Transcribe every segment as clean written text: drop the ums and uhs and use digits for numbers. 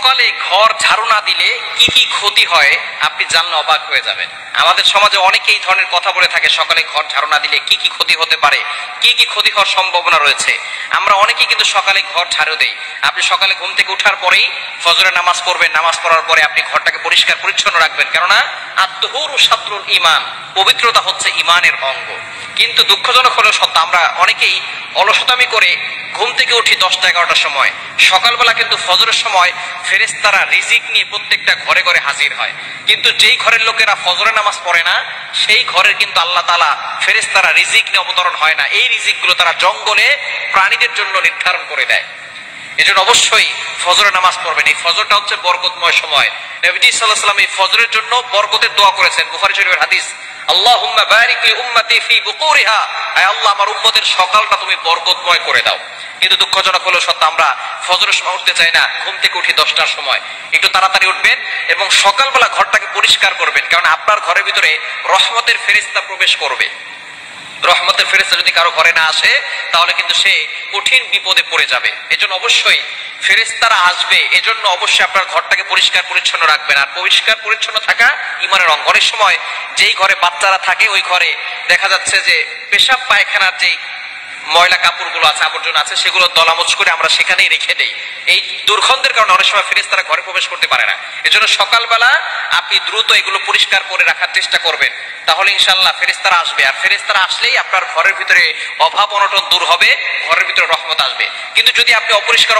সকালে ঘর ঝাড়ু না দিলে কি কি ক্ষতি হয় আপনি জানলে অবাক হয়ে যাবেন। আমাদের সমাজে অনেকে এই ধরনের কথা বলে থাকে, সকালে ঘর ঝাড়ু না দিলে কি কি ক্ষতি হতে পারে, কি কি ক্ষতি হওয়ার সম্ভাবনা রয়েছে। আমরা অনেকেই কিন্তু সকালে ঘর ঝাড়ু দেই। আপনি সকালে ঘুম থেকে ওঠার পরেই ফজরের নামাজ পড়বেন, নামাজ পড়ার পরে আপনি ঘরটাকে পরিষ্কার পরিচ্ছন্ন রাখবেন, কেননা আত-তুহুরু শাতরুল ঈমান, পবিত্রতা হচ্ছে ঈমানের অঙ্গ। কিন্তু দুঃখজনক হলেও সত্য, আমরা অনেকেই অলসতামি করে ঘুম থেকে উঠি 10টা-11টার সময়। সকালবেলা কিন্তু ফজরের সময় ফেরেশতারা রিজিক নিয়ে প্রত্যেকটা ঘরে ঘরে হাজির হয়, কিন্তু যেই ঘরের লোকেরা ফজরের নামাজ পড়ে না সেই ঘরের কিন্তু আল্লাহ তাআলা ফেরেশতারা রিজিক নিয়ে অবতরণ হয় না। এই রিজিকগুলো তারা জঙ্গলে প্রাণীদের জন্য নির্ধারণ করে দেয়। এজন্য অবশ্যই ফজরের নামাজ পড়বেন। এই ফজরটা হচ্ছে বরকতময় সময়। নবীজি সাল্লাল্লাহু আলাইহি ওয়াসাল্লাম এই ফজরের জন্য বরকতের দোয়া করেছেন, বুখারী শরীফের হাদিস। আল্লাহুম্মা বারিক লি উম্মতি ফি বুকুরিহা, আয় আল্লাহ আমার উম্মতের সকালটা তুমি বরকতময় করে দাও। কিন্তু দুঃখজনক হলো সত্য, আমরা ফজরের সময় উঠতে চাই না, ঘুম থেকে উঠি 10টার সময়। একটু তাড়াতাড়ি উঠবেন এবং সকালবেলা ঘরটাকে পরিষ্কার করবেন, কারণ আপনার ঘরের ভিতরে রহমতের ফেরেশতা প্রবেশ করবে। রহমতের ফেরেশতা যদি কারো ঘরে না আসে তাহলে কিন্তু সে কঠিন বিপদে পড়ে যাবে। এজন্য অবশ্যই ফেরেশতারা আসবে, এজন্য অবশ্যই আপনার ঘরটাকে পরিষ্কার পরিচ্ছন্ন রাখবেন। আর পরিষ্কার পরিচ্ছন্ন থাকা ঈমানের অঙ্গ। অনেক সময় যেই ঘরে বাচ্চারা থাকে ওই ঘরে দেখা যাচ্ছে যে পেশাব পায়খানার যেই ময়লা কাপড়গুলো আছে, আবর্জনা আছে, সেগুলো দলামোচ করে আমরা সেখানেই রেখে দেই। এই দুর্গন্ধের কারণে অনেক সময় ফেরেশতারা ঘরে প্রবেশ করতে পারে না। এজন্য সকালবেলা আপনি দ্রুত এগুলো পরিষ্কার করে রাখার চেষ্টা করবেন, তাহলে ইনশাআল্লাহ ফেরেশতারা আসবে। আর ফেরেশতারা আসলেই আপনার ঘরের ভিতরে অভাব অনটন দূর হবে, ঘরের ভিতরে রহমত আসবে। কিন্তু যদি আপনি অপরিষ্কার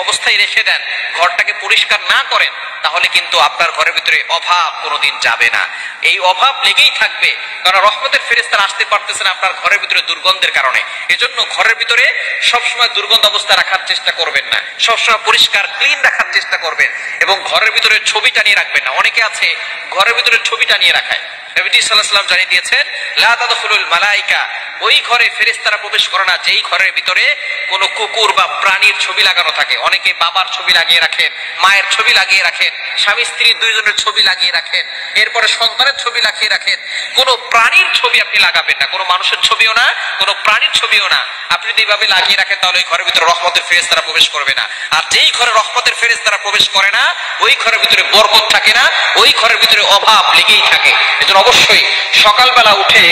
অবস্থায় রেখে দেন, ঘরটাকে পরিষ্কার না করেন, তাহলে কিন্তু আপনার ঘরের ভিতরে অভাব কোনোদিন যাবে না। এই অভাব লেগেই থাকবে, কারণ রহমতের ফেরেশতারা আসতে পারতেছে না আপনার ঘরের ভিতরে দুর্গন্ধের কারণে। এজন্য ঘরের ভিতরে সবসময় দুর্গন্ধ অবস্থা রাখার চেষ্টা করবেন না, সবসময় পরিষ্কার ক্লিন রাখার চেষ্টা করবেন। এবং ঘরের ভিতরে ছবি টানিয়ে রাখবেন না। অনেকে আছে ঘরের ভিতরে ছবি টানিয়ে রাখায়। নবীজি সাল্লাল্লাহু আলাইহি ওয়াসাল্লাম জানিয়ে দিয়েছেন, লা তাদখুলুল মালায়েকা, ওই ঘরে ফেরেশতারা প্রবেশ করে না যেই ঘরের ভিতরে কোনো কুকুর বা প্রাণীর ছবি লাগানো থাকে। অনেকে বাবার ছবি লাগিয়ে রাখেন, মায়ের ছবি লাগিয়ে রাখেন, স্বামী স্ত্রী দুইজনের ছবি লাগিয়ে রাখেন, এরপরে সন্তানের ছবি লাগিয়ে রাখেন। কোনো প্রাণীর ছবি আপনি লাগাবেন না, কোনো মানুষের ছবিও না, কোনো প্রাণীর ছবিও না। আপনি যদি এইভাবে লাগিয়ে রাখেন তাহলে ওই ঘরের ভিতরে রহমতের ফেরেশতারা প্রবেশ করবে না। আর যেই ঘরে রহমতের ফেরেশতারা প্রবেশ করে না ওই ঘরের ভিতরে বরকত থাকে না, ওই ঘরের ভিতরে অভাব লেগেই থাকে। এজন্য অবশ্যই সকালবেলা উঠে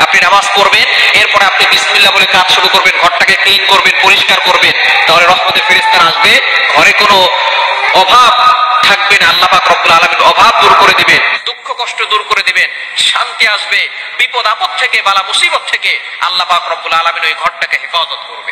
আপনি নামাজ পড়বেন, এরপরে আপনি বিসমিল্লাহ বলে কাজ শুরু করবেন, ঘরটাকে ক্লিন করবেন, পরিষ্কার করবেন, তাহলে রহমতের ফেরেশতারা আসবে, ঘরে কোনো অভাব থাকবে না। আল্লাহ পাক রব্বুল আলামিন অভাব দূর করে দিবেন, দুঃখ কষ্ট দূর করে দিবেন, শান্তি আসবে। বিপদ আপদ থেকে, বালা মুসিবত থেকে আল্লাহ পাক রব্বুল আলামিন ওই ঘরটাকে হেফাজত করবে।